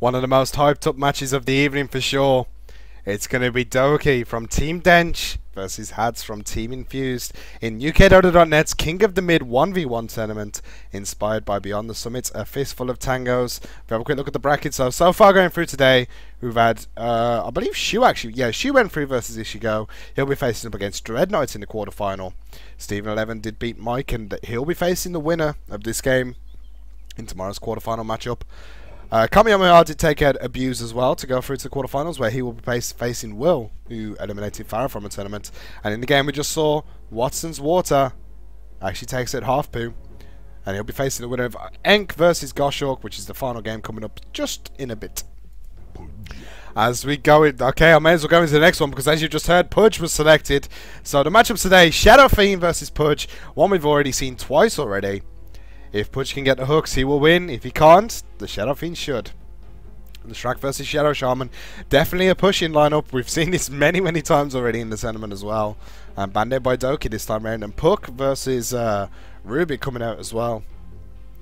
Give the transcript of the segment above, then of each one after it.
One of the most hyped up matches of the evening for sure. It's going to be Dokiii from Team Dench versus Hadz from Team Infused in UK.Dota.net's King of the Mid 1v1 tournament, inspired by Beyond the Summit, a fistful of tangos. We have a quick look at the brackets. So far going through today, we've had, I believe Shu actually, yeah, Shu went through versus Ishigo. He'll be facing up against Dreadnought in the quarterfinal. Steven11 did beat Mike, and he'll be facing the winner of this game in tomorrow's quarterfinal matchup. Kamiyama did take out Abuse as well to go through to the quarterfinals, where he will be facing Will, who eliminated Farah from a tournament. And in the game we just saw, Watson's Water actually takes out Half Poo, and he'll be facing the winner of Enk versus Goshawk, which is the final game coming up just in a bit. As we go in, okay, I may as well go into the next one, because as you just heard, Pudge was selected. So the matchups today, Shadow Fiend versus Pudge, one we've already seen twice already. If Pudge can get the hooks, he will win. If he can't, the Shadow Fiend should. The Shrek versus Shadow Shaman, definitely a push-in lineup. We've seen this many times already in the tournament as well. And Band-Aid by Dokiii this time around. And Puck versus Rubik coming out as well.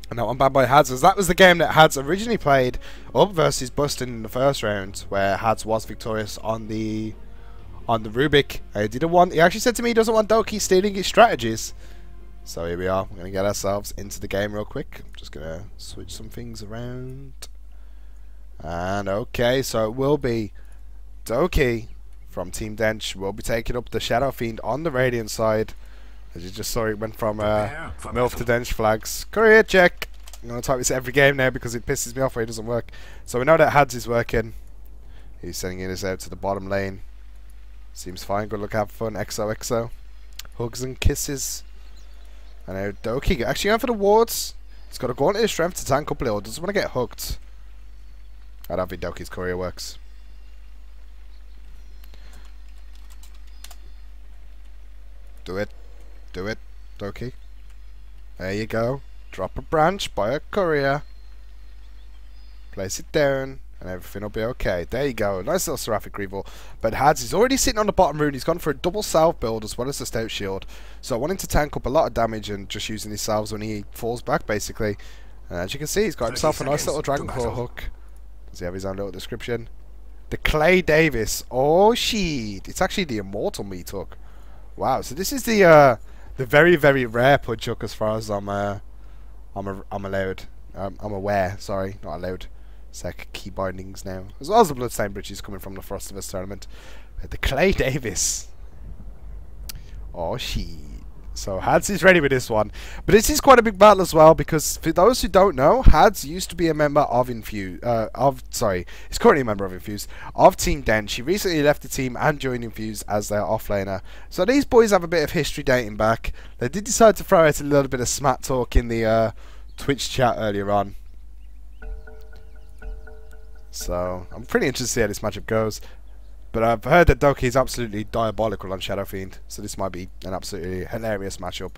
And that one banned by Hadz, as that was the game that Hadz originally played up versus Bustin in the first round, where Hadz was victorious on the Rubik. He actually said to me he doesn't want Dokiii stealing his strategies. So here we are, we're going to get ourselves into the game real quick. I'm just going to switch some things around. And okay, so it will be Dokiii from Team Dench will be taking up the Shadow Fiend on the Radiant side. As you just saw, it went from MILF to Dench flags. Career check. I'm going to type this every game now because it pisses me off when it doesn't work. So we know that Hadz is working. He's sending us out to the bottom lane. Seems fine, good luck, have fun. XOXO. Hugs and kisses. And now Dokiii actually going for the wards. He's got to go into his strength to tank up a little. Doesn't want to get hooked. I don't think Dokii's courier works. Do it. Do it, Dokiii. There you go. Drop a branch, buy a courier. Place it down. And everything will be okay. There you go. Nice little Seraphic Revolt. But Hadz is already sitting on the bottom rune. He's gone for a double salve build as well as the Stout Shield. So wanting to tank up a lot of damage and just using his salves when he falls back, basically. And as you can see, he's got himself a nice little Dragon Claw hook. Does he have his own little description? The Clay Davis. Oh, shit. It's actually the Immortal Meat hook. Wow. So this is the very rare Pudge hook as far as I'm allowed. I'm aware. Sorry, not allowed. Sec key bindings now, as well as the Bloodstained Bridges coming from the Frost of Us tournament. The Clay Davis. Oh, shit. So Hadz is ready with this one. But this is quite a big battle as well, because for those who don't know, Hadz used to be a member of he's currently a member of Infused, of Team Dench. He recently left the team and joined Infused as their offlaner. So these boys have a bit of history dating back. They did decide to throw out a little bit of smack talk in the Twitch chat earlier on. So I'm pretty interested to see how this matchup goes. But I've heard that Dokiii is absolutely diabolical on Shadow Fiend, so this might be an absolutely hilarious matchup.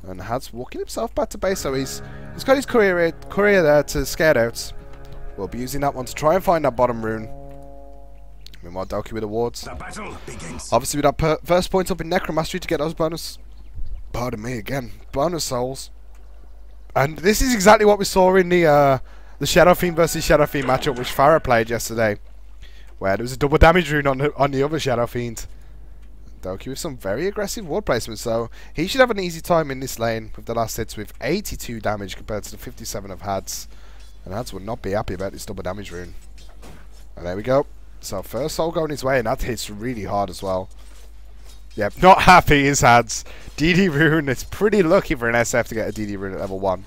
And Hadz walking himself back to base, so he's got his courier there to scare out. We'll be using that one to try and find that bottom rune. Meanwhile, Dokiii with the wards. Obviously, with that first point up in Necromastery to get those bonus. Pardon me again, bonus souls. And this is exactly what we saw in the Shadow Fiend versus Shadow Fiend matchup, which Farah played yesterday, where there was a double damage rune on the other Shadow Fiend. Dokiii with some very aggressive ward placement, so he should have an easy time in this lane with the last hits with 82 damage compared to the 57 of Hadz. And Hadz would not be happy about this double damage rune. And there we go. So first soul going his way, and that hits really hard as well. Yep, not happy is Hadz. DD rune, it's pretty lucky for an SF to get a DD rune at level 1.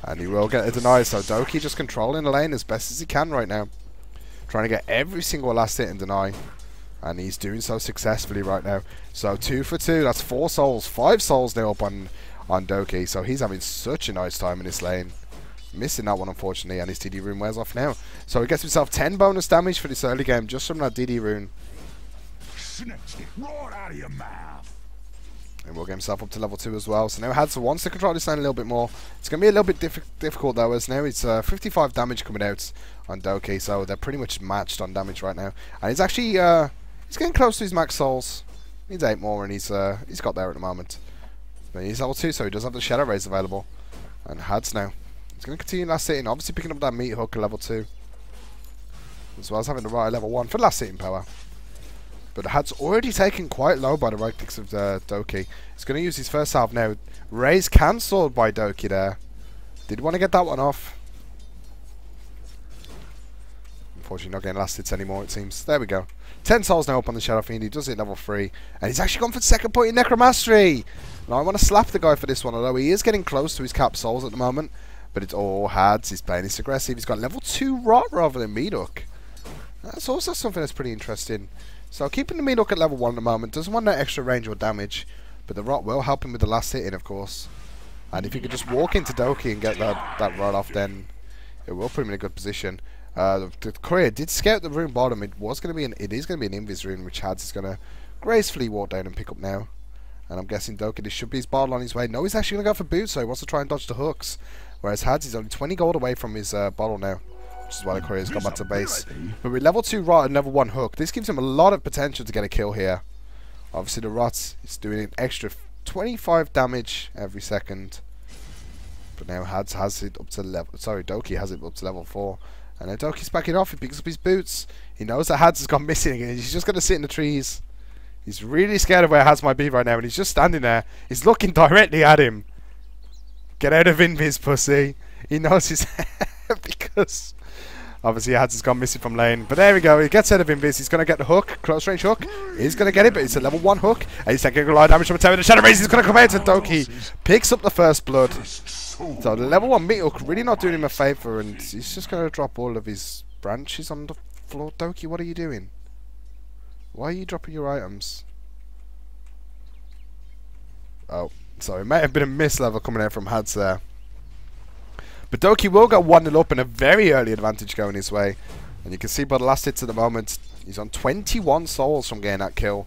And he will get a deny, so Dokiii just controlling the lane as best as he can right now. Trying to get every single last hit and deny. And he's doing so successfully right now. So 2 for 2, that's 4 souls. 5 souls now up on Dokiii. So he's having such a nice time in this lane. Missing that one, unfortunately, and his DD rune wears off now. So he gets himself 10 bonus damage for this early game just from that DD rune. Out of your mouth. And will get himself up to level 2 as well. So now Hadz wants to control this lane a little bit more. It's going to be a little bit difficult though, as now it's 55 damage coming out on Dokiii. So they're pretty much matched on damage right now. And he's actually he's getting close to his max souls. Needs 8 more, and he's got there at the moment. But he's level 2, so he does have the Shadow Rays available. And Hadz now. He's going to continue last hitting, obviously picking up that meat hook at level 2. as well as having the right level 1 for last hitting power. But Hadz already taken quite low by the right clicks of Dokiii. He's going to use his first salve now. Raise cancelled by Dokiii there. Did want to get that one off. Unfortunately not getting last hits anymore, it seems. There we go. 10 souls now up on the Shadow Fiend. He does it level 3. And he's actually gone for the second point in Necromastery. Now I want to slap the guy for this one, although he is getting close to his cap souls at the moment. But it's all Hadz. He's playing this aggressive. He's got level 2 Rot rather than Medoc. That's also something that's pretty interesting. So keeping the Medoc at level 1 at the moment. Doesn't want that extra range or damage. But the Rot will help him with the last hit in, of course. And if you could just walk into Dokiii and get that Rot off, then it will put him in a good position. The courier did scout the rune bottom. It is going to be an invis rune, which Hadz is going to gracefully walk down and pick up now. And I'm guessing Dokiii, this should be his bottle on his way. No, he's actually going to go for boots, so he wants to try and dodge the hooks. Whereas Hadz is only 20 gold away from his bottle now, which is why the courier's gone back to base. But with level 2 Rot and level 1 hook, this gives him a lot of potential to get a kill here. Obviously the Rot is doing an extra 25 damage every second. But now Hadz has it up to level... Sorry, Dokiii has it up to level 4. And now Dokii's backing off. He picks up his boots. He knows that Hadz has gone missing again. He's just going to sit in the trees. He's really scared of where Hadz might be right now. And he's just standing there. He's looking directly at him. Get out of Invis, pussy. He knows he's... because... Obviously, Hadz has gone missing from lane. But there we go. He gets out of Invis. He's going to get the hook. Close range hook. He's going to get it, but it's a level 1 hook. And he's taking a lot of damage from a tower. The Shadow Raise is going to come out to Dokiii. Picks up the first blood. So the level 1 meat hook really not doing him a favour. And he's just going to drop all of his branches on the floor. Dokiii, what are you doing? Why are you dropping your items? Oh, sorry. It might have been a miss level coming out from Hadz there. But Dokiii will get 1-0 up and a very early advantage going his way. And you can see by the last hits at the moment, he's on 21 souls from getting that kill.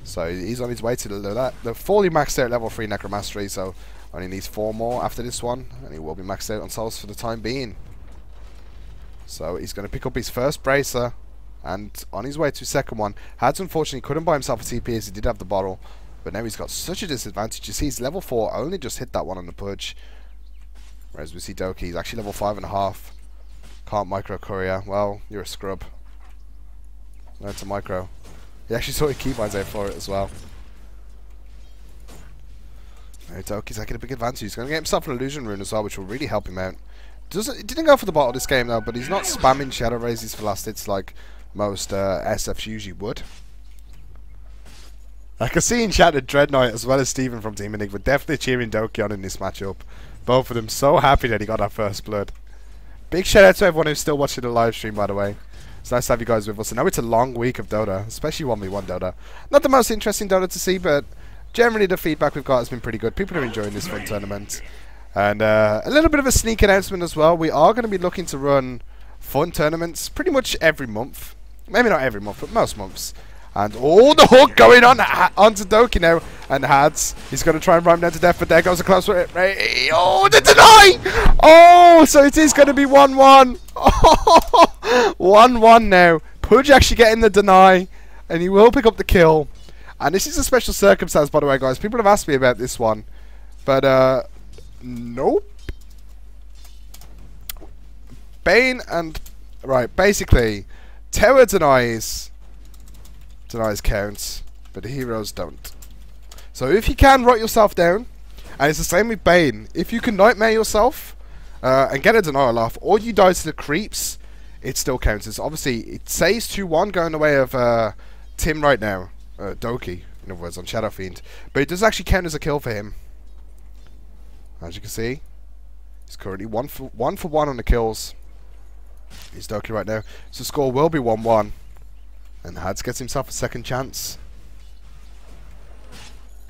So he's on his way to the fully maxed out level 3 Necromastery, so only needs 4 more after this one. And he will be maxed out on souls for the time being. So he's going to pick up his first bracer. And on his way to his second one, Hadz unfortunately couldn't buy himself a TP as he did have the bottle. But now he's got such a disadvantage. You see he's level 4, only just hit that one on the pudge. Whereas we see Dokiii, he's actually level 5.5. Can't micro courier. Well, you're a scrub. No, it's a micro. He actually saw your keybinds out for it as well. Now Dokii's taking a big advantage. He's going to get himself an illusion rune as well, which will really help him out. He didn't go for the bottle this game though, but he's not spamming Shadow Raises for last hits like most SFs usually would. I can see in chat that Dread Knight as well as Steven from Team Enigma definitely cheering Dokiii on in this matchup. Both of them so happy that he got that first blood. Big shout out to everyone who's still watching the live stream, by the way. It's nice to have you guys with us. And now it's a long week of Dota, especially 1v1 Dota. Not the most interesting Dota to see, but generally the feedback we've got has been pretty good. People are enjoying this fun tournament. And a little bit of a sneak announcement as well. We are going to be looking to run fun tournaments pretty much every month. Maybe not every month, but most months. And all the hook going on onto Dokiii now. And Hadz, he's going to try and run him down to death, but there goes a close one. Oh, the deny! Oh, so it is going to be 1-1. 1-1 now. Pudge actually getting the deny, and he will pick up the kill. And this is a special circumstance, by the way, guys. People have asked me about this one. But, nope. Bane and... Right, basically, tower denies counts, but the heroes don't. So if you can rot yourself down, and it's the same with Bane, if you can nightmare yourself and get a denial off, or you die to the creeps, it still counts. It's obviously, it says 2-1 going the way of Tim right now, Dokiii, in other words, on Shadow Fiend, but it does actually count as a kill for him. As you can see, he's currently 1 for 1 on the kills. He's Dokiii right now, so the score will be 1-1. And Hadz gets himself a second chance.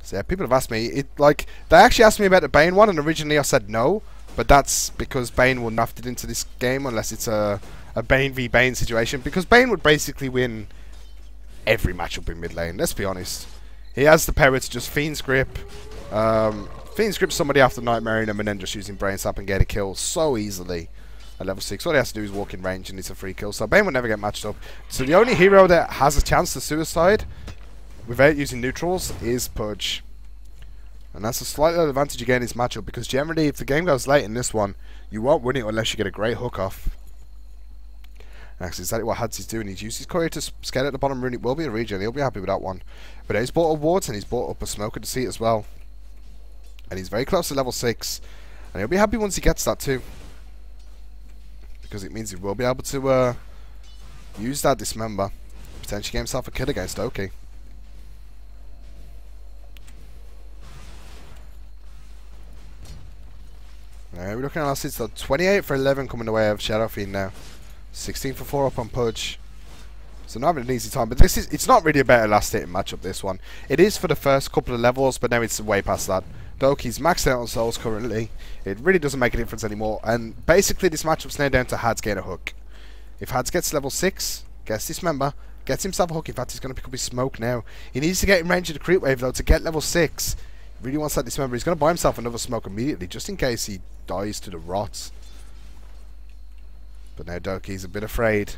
So yeah, people have asked me, they actually asked me about the Bane one, and originally I said no, but that's because Bane will not fit into this game unless it's a Bane v Bane situation, because Bane would basically win every matchup in mid lane, let's be honest. He has the power to just Fiend's Grip, somebody after nightmaring him and then just using Brain Sap and get a kill so easily. At level 6, all he has to do is walk in range and it's a free kill. So Bane will never get matched up. So the only hero that has a chance to suicide without using neutrals is Pudge. And that's a slight advantage again in this matchup, because generally if the game goes late in this one, you won't win it unless you get a great hook off. That's exactly what Hadz is doing. He's used his courier to scale at the bottom rune. It will be a regen. He'll be happy with that one. But he's bought a ward and he's bought up a smoker to see it as well. And he's very close to level 6. And he'll be happy once he gets that too. Because it means he will be able to use that dismember. Potentially get himself a kill against Dokiii. Now we're looking at our seeds though. 28 for 11 coming away of Shadow Fiend now. 16 for 4 up on Pudge. So not having an easy time, but it's not really a better last hitting matchup, this one. It is for the first couple of levels, but now it's way past that. Dokii's maxed out on souls currently. It really doesn't make a difference anymore, and basically this matchup's now down to Hadz getting a hook. If Hadz gets level 6, gets dismember, gets himself a hook, in fact he's going to pick up his smoke now. He needs to get in range of the creep wave though to get level 6. He really wants that dismember. He's going to buy himself another smoke immediately, just in case he dies to the rots. But now Dokii's a bit afraid.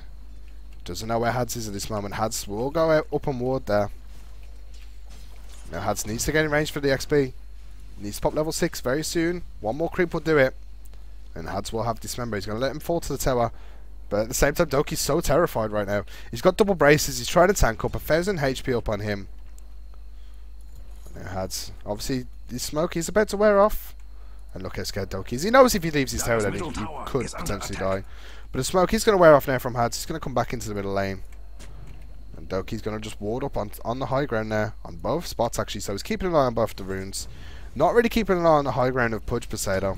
Doesn't know where Hadz is at this moment. Hadz will go out up on ward there. Now Hadz needs to get in range for the XP. Needs to pop level 6 very soon. One more creep will do it. And Hadz will have dismember. He's going to let him fall to the tower. But at the same time, Dokii's so terrified right now. He's got double braces. He's trying to tank up. 1,000 HP up on him. Now Hadz, obviously, his smoke is about to wear off. And look how scared Dokiii is. He knows if he leaves his tower, then he could potentially die. But the smoke is going to wear off now from Hadz. He's going to come back into the middle lane. And Dokii's going to just ward up on the high ground there. On both spots, actually. So he's keeping an eye on both the runes. Not really keeping an eye on the high ground of Pudge per se, though.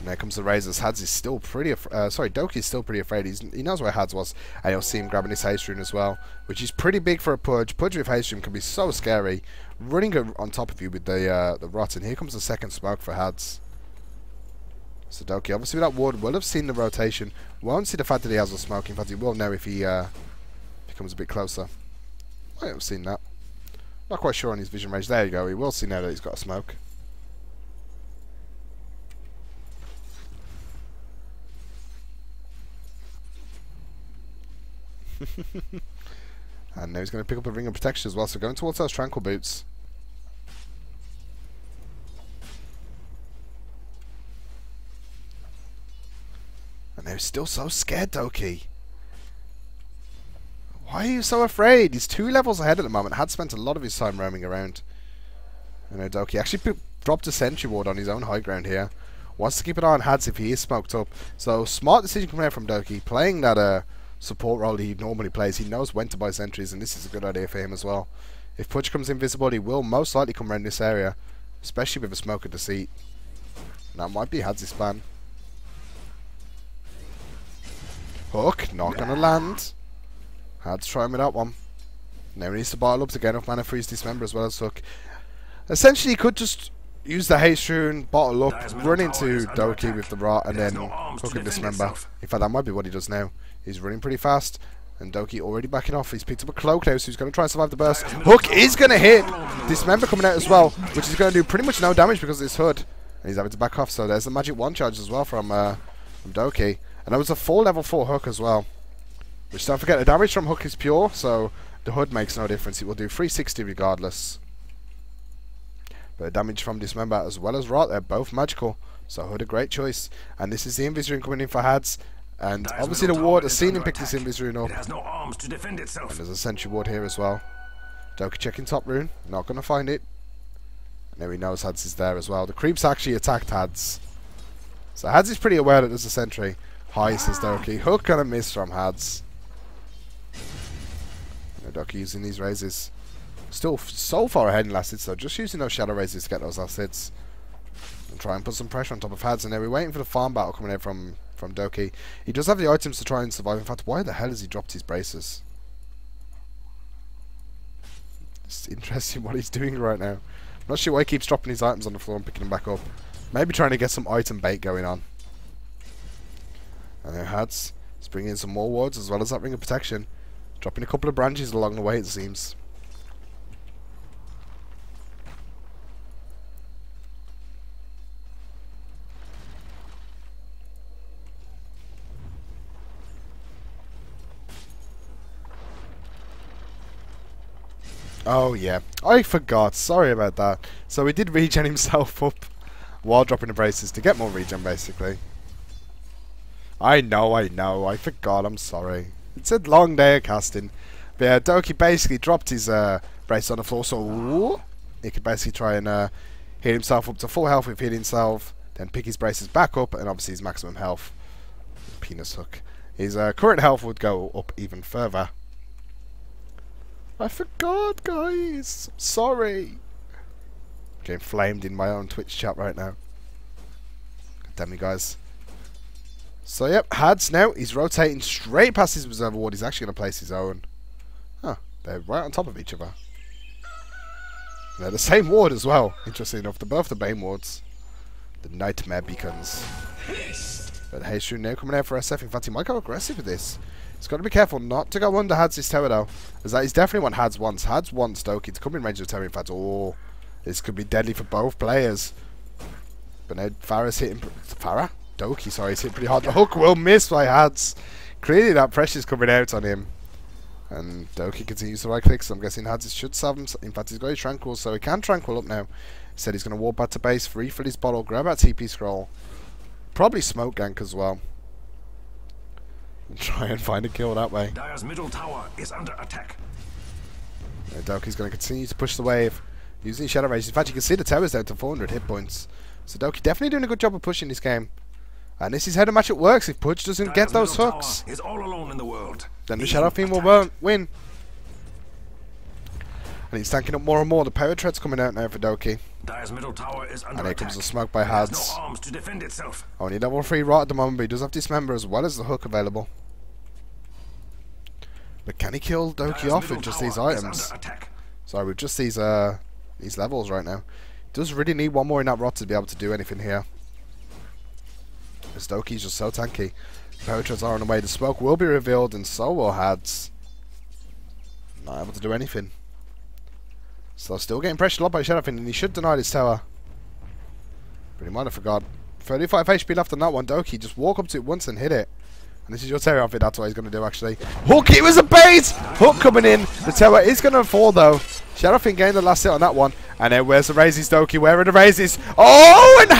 And there comes the razors. Hadz is still pretty Dokii's still pretty afraid. He knows where Hadz was. And you'll see him grabbing his haste rune as well. Which is pretty big for a Pudge. Pudge with haste rune can be so scary. Running on top of you with the rot. And here comes the second smoke for Hadz. So Dokiii, obviously with that ward, will have seen the rotation. Won't see the fact that he has a smoke. In fact, he will now if he becomes a bit closer. Might have seen that. Not quite sure on his vision range. There you go. He will see now that he's got a smoke. And now he's going to pick up a ring of protection as well. So going towards those tranquil boots. And they're still so scared, Dokiii. Why are you so afraid? He's 2 levels ahead at the moment. Had spent a lot of his time roaming around. And now Dokiii actually dropped a sentry ward on his own high ground here. Wants to keep an eye on Hadz if he is smoked up. So smart decision coming out from Dokiii. Playing that support role he normally plays. He knows when to buy sentries, and this is a good idea for him as well. If Pudge comes invisible, he will most likely come around this area. Especially with a smoke at the seat. And that might be Hadz's plan. Hook, not going to land. Hadz trying with that one. Now he needs to bottle up to get enough mana for his dismember as well as hook. Essentially, he could just use the haste rune, bottle up, run into Dokiii with the rot, and then hook and dismember. In fact, that might be what he does now. He's running pretty fast, and Dokiii already backing off. He's picked up a cloak now, so he's going to try and survive the burst. Hook is going to hit. Dismember coming out as well, which is going to do pretty much no damage because of this hood. And he's having to back off, so there's the magic 1 charge as well from Dokiii. And that was a full level 4 hook as well. Which, don't forget, the damage from hook is pure, so the hood makes no difference. It will do 360 regardless. But the damage from dismember as well as rot, they're both magical. So hood a great choice. And this is the invis rune coming in for Hadz. And obviously the ward has seen him pick this invis rune up. It has no arms to defend itself. And there's a sentry ward here as well. Dokiii checking top rune, not going to find it. And now he knows Hadz is there as well. The creeps actually attacked Hadz. So Hadz is pretty aware that there's a sentry. Hi, says Dokiii. Hook gonna miss from Hadz. Dokiii using these raises. Still so far ahead in last hits, so just using those shadow raises to get those last hits. And try and put some pressure on top of Hadz. And now we're waiting for the farm battle coming in from Dokiii. He does have the items to try and survive. In fact, why the hell has he dropped his braces? It's interesting what he's doing right now. I'm not sure why he keeps dropping his items on the floor and picking them back up. Maybe trying to get some item bait going on. And now Hadz is bringing in some more wards as well as that ring of protection. Dropping a couple of branches along the way, it seems. Oh yeah, I forgot. Sorry about that. So he did regen himself up while dropping the braces to get more regen, basically. I know. I forgot. I'm sorry. It's a long day of casting. But yeah, Dokiii basically dropped his brace on the floor, so he could basically try and heal himself up to full health with healing himself, then pick his braces back up, and obviously his maximum health. Penis hook. His current health would go up even further. I forgot, guys. Sorry. Getting flamed in my own Twitch chat right now. Damn you guys. So yep, Hadz now, he's rotating straight past his reserve ward. He's actually going to place his own. Huh, they're right on top of each other. They're the same ward as well. Interesting enough, they're both the Bane wards. The Nightmare Beacons. But Heishu now coming out for SF. In fact, he might go aggressive with this. He's got to be careful not to go under Hadz's tower though. As that is definitely what Hadz wants. Hadz wants Dokiii to come in range of the tower. In fact, oh, this could be deadly for both players. But now Farah's hitting... Farah? Dokiii, sorry, he's hit pretty hard. The hook will miss by Hadz. Clearly that pressure's coming out on him. And Dokiii continues to right click, so I'm guessing Hadz should salve him. In fact, he's got his Tranquil, so he can Tranquil up now. He said he's going to walk back to base, refill his bottle, grab that TP scroll. Probably smoke gank as well. And try and find a kill that way. Dire's middle tower is under attack. Yeah, Dokii's going to continue to push the wave, using his Shadow Rage. In fact, you can see the tower's down to 400 hit points. So Dokiii definitely doing a good job of pushing this game. And this is how the matchup works. If Pudge doesn't get those hooks, is all alone in the world. Then the Shadow Fiend will win. And he's tanking up more and more. The power threat's coming out now for Dokiii. Dire's middle tower is under And here attack. comes the smoke by Hadz. No arms to defend itself. Only level 3 rot at the moment, but he does have Dismember as well as the hook available. But can he kill Dokiii off with just these items? Sorry, with just these levels right now. Does really need one more in that rot to be able to do anything here. Because Dokii's just so tanky. Power treads are on the way. The smoke will be revealed, and so will Hadz. Not able to do anything. So still getting pressured a lot by Shadow Fiend, and he should deny this tower. But he might have forgot. 35 HP left on that one. Dokiii, just walk up to it once and hit it. And this is your tower outfit, that's what he's going to do actually. Hook, it was a bait! Hook coming in. The tower is going to fall though. Shadow Fiend gained the last hit on that one. And then where's the raises, Dokiii? Where are the raises? Oh, and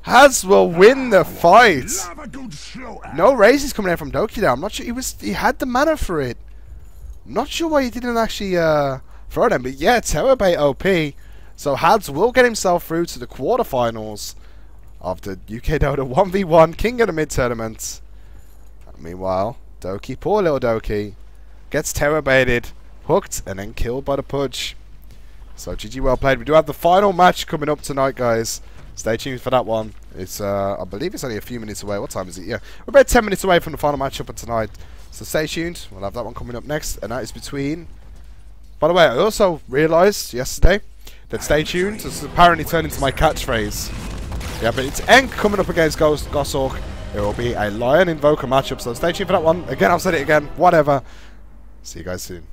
Hadz will win the fight. No raises coming out from Dokiii there. I'm not sure he had the mana for it. I'm not sure why he didn't actually throw them, but yeah, tower bait OP. So Hadz will get himself through to the quarterfinals of the UK Dota 1v1 King of the Mid tournament. Meanwhile, Dokiii, poor little Dokiii, gets terror baited, hooked, and then killed by the Pudge. So GG, well played. We do have the final match coming up tonight, guys. Stay tuned for that one. It's I believe it's only a few minutes away. What time is it? Yeah, we're about 10 minutes away from the final matchup of tonight. So stay tuned. We'll have that one coming up next, and that is between... By the way, I also realised yesterday that stay tuned has apparently turned into my catchphrase. Yeah, but it's Enk coming up against Goshawk. It will be a Lion Invoker matchup, so stay tuned for that one. Again, I've said it again. Whatever. See you guys soon.